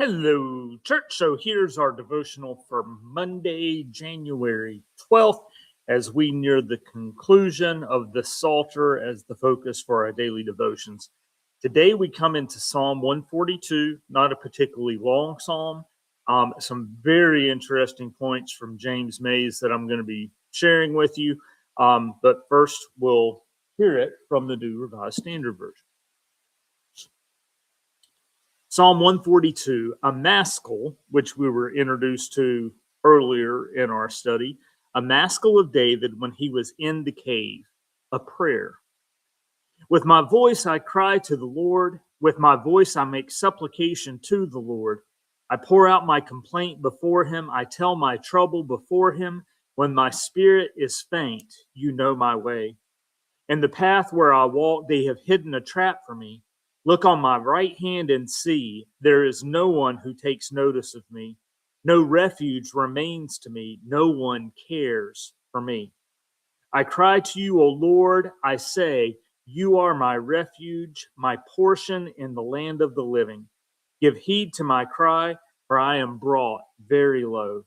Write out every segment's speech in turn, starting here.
Hello, church. So here's our devotional for Monday, January 12th, as we near the conclusion of the Psalter as the focus for our daily devotions. Today we come into Psalm 142, not a particularly long psalm. Some very interesting points from James Mays that I'm going to be sharing with you. But first, we'll hear it from the New Revised Standard Version. Psalm 142, a maskil, which we were introduced to earlier in our study, a maskil of David when he was in the cave, a prayer. With my voice I cry to the Lord. With my voice I make supplication to the Lord. I pour out my complaint before him. I tell my trouble before him. When my spirit is faint, you know my way. In the path where I walk, they have hidden a trap for me. Look on my right hand and see, there is no one who takes notice of me. No refuge remains to me. No one cares for me. I cry to you, O Lord. I say, you are my refuge, my portion in the land of the living. Give heed to my cry, for I am brought very low.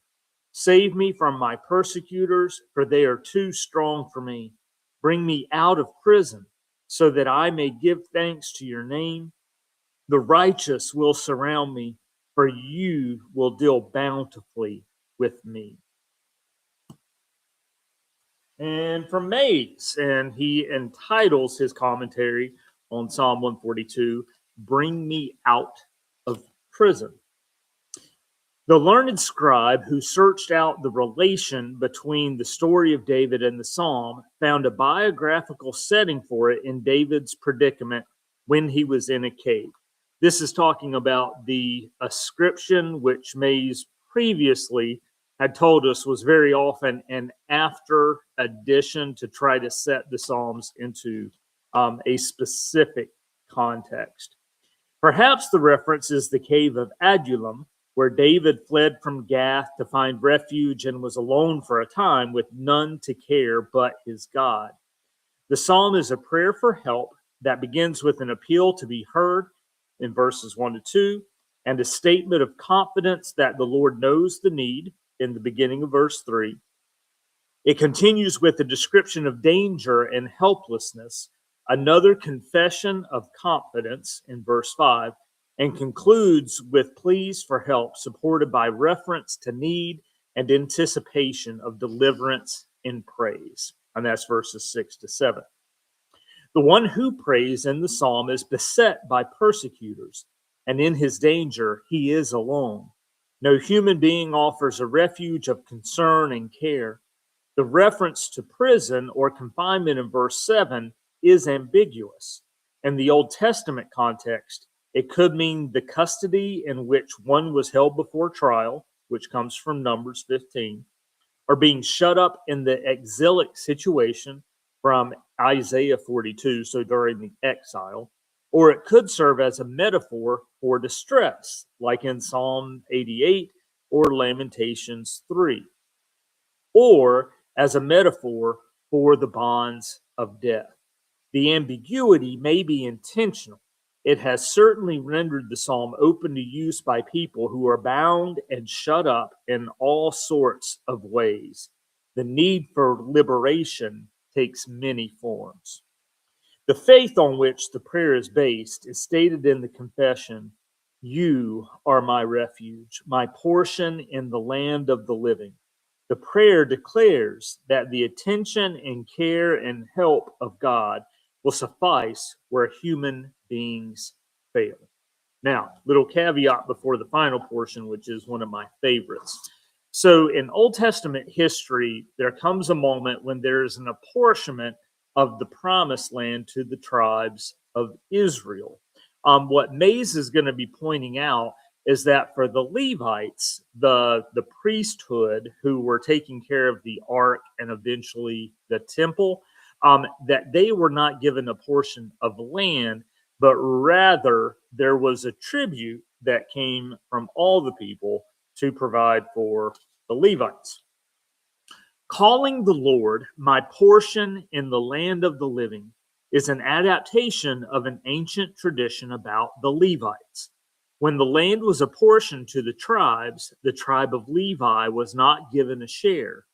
Save me from my persecutors, for they are too strong for me. Bring me out of prison, so that I may give thanks to your name. The righteous will surround me, for you will deal bountifully with me. And from Mays, and he entitles his commentary on Psalm 142, Bring Me Out of Prison. The learned scribe who searched out the relation between the story of David and the psalm found a biographical setting for it in David's predicament when he was in a cave. This is talking about the ascription, which Mays previously had told us was very often an after addition to try to set the psalms into a specific context. Perhaps the reference is the cave of Adullam, where David fled from Gath to find refuge and was alone for a time with none to care but his God. The psalm is a prayer for help that begins with an appeal to be heard in verses 1 to 2, and a statement of confidence that the Lord knows the need in the beginning of verse 3. It continues with a description of danger and helplessness, another confession of confidence in verse 5, and concludes with pleas for help, supported by reference to need and anticipation of deliverance in praise. And that's verses 6 to 7. The one who prays in the psalm is beset by persecutors, and in his danger, he is alone. No human being offers a refuge of concern and care. The reference to prison or confinement in verse 7 is ambiguous. In the Old Testament context, it could mean the custody in which one was held before trial, which comes from Numbers 15, or being shut up in the exilic situation from Isaiah 42, so during the exile, or it could serve as a metaphor for distress, like in Psalm 88 or Lamentations 3, or as a metaphor for the bonds of death. The ambiguity may be intentional. It has certainly rendered the psalm open to use by people who are bound and shut up in all sorts of ways. The need for liberation takes many forms. The faith on which the prayer is based is stated in the confession, you are my refuge, my portion in the land of the living. The prayer declares that the attention and care and help of God will suffice where human beings fail. Now, little caveat before the final portion, which is one of my favorites. So in Old Testament history, there comes a moment when there is an apportionment of the promised land to the tribes of Israel. What Mays is going to be pointing out is that for the Levites, the priesthood who were taking care of the ark and eventually the temple, that they were not given a portion of land, but rather there was a tribute that came from all the people to provide for the Levites. Calling the Lord my portion in the land of the living is an adaptation of an ancient tradition about the Levites. When the land was apportioned to the tribes, the tribe of Levi was not given a share.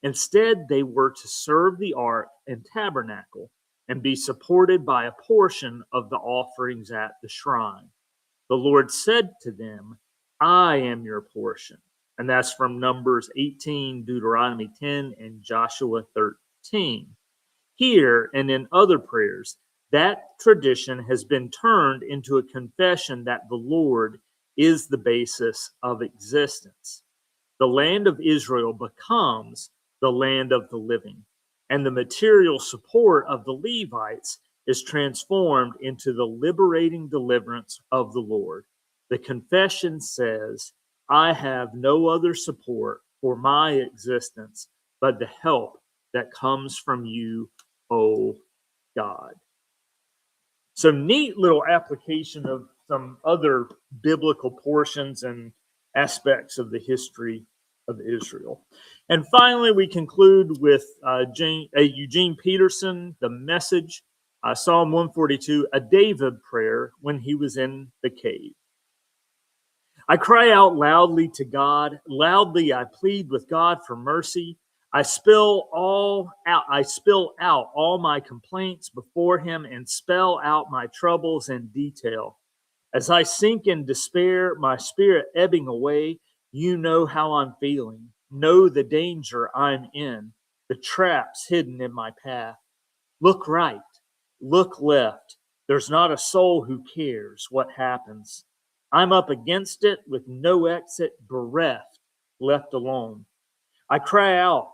Instead, they were to serve the ark and tabernacle and be supported by a portion of the offerings at the shrine. The Lord said to them, I am your portion. And that's from Numbers 18, Deuteronomy 10, and Joshua 13. Here and in other prayers, that tradition has been turned into a confession that the Lord is the basis of existence. The land of Israel becomes the land of the living, and the material support of the Levites is transformed into the liberating deliverance of the Lord. The confession says, I have no other support for my existence but the help that comes from you, O God. So neat little application of some other biblical portions and aspects of the history of Israel. And finally, we conclude with Eugene Peterson, the Message, Psalm 142, a David prayer when he was in the cave. I cry out loudly to God. Loudly I plead with God for mercy. I spill out all my complaints before him and spell out my troubles in detail. As I sink in despair, my spirit ebbing away, you know how I'm feeling. Know the danger I'm in, the traps hidden in my path. Look right, look left. There's not a soul who cares what happens. I'm up against it with no exit, bereft, left alone. I cry out,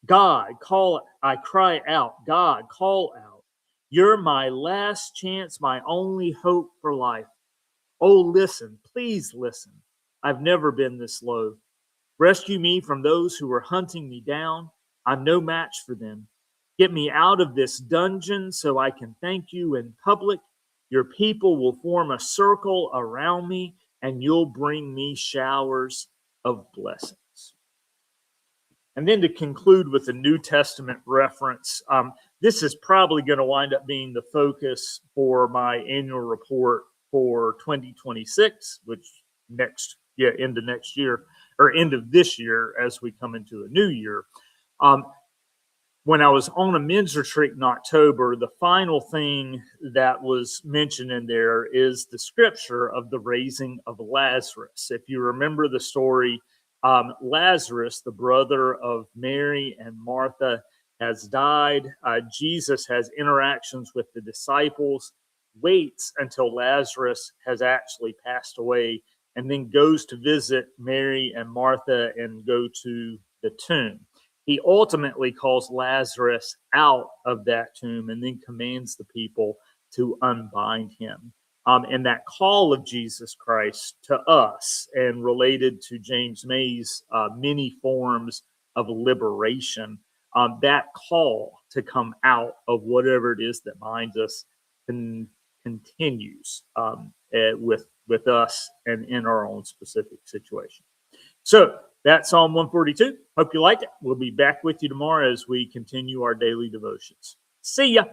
God, call. I cry out, God, call out. You're my last chance, my only hope for life. Oh, listen, please listen. I've never been this low. Rescue me from those who are hunting me down. I'm no match for them. Get me out of this dungeon so I can thank you in public. Your people will form a circle around me, and you'll bring me showers of blessings. And then to conclude with a New Testament reference, this is probably going to wind up being the focus for my annual report for 2026, which end of next year, or end of this year as we come into a new year. When I was on a men's retreat in October, the final thing that was mentioned in there is the scripture of the raising of Lazarus. If you remember the story, Lazarus, the brother of Mary and Martha, has died. Jesus has interactions with the disciples, waits until Lazarus has actually passed away, and then goes to visit Mary and Martha and go to the tomb. He ultimately calls Lazarus out of that tomb and then commands the people to unbind him. And that call of Jesus Christ to us, and related to James May's many forms of liberation, that call to come out of whatever it is that binds us continues with us and in our own specific situation. So that's Psalm 142. Hope you liked it. We'll be back with you tomorrow as we continue our daily devotions. See ya.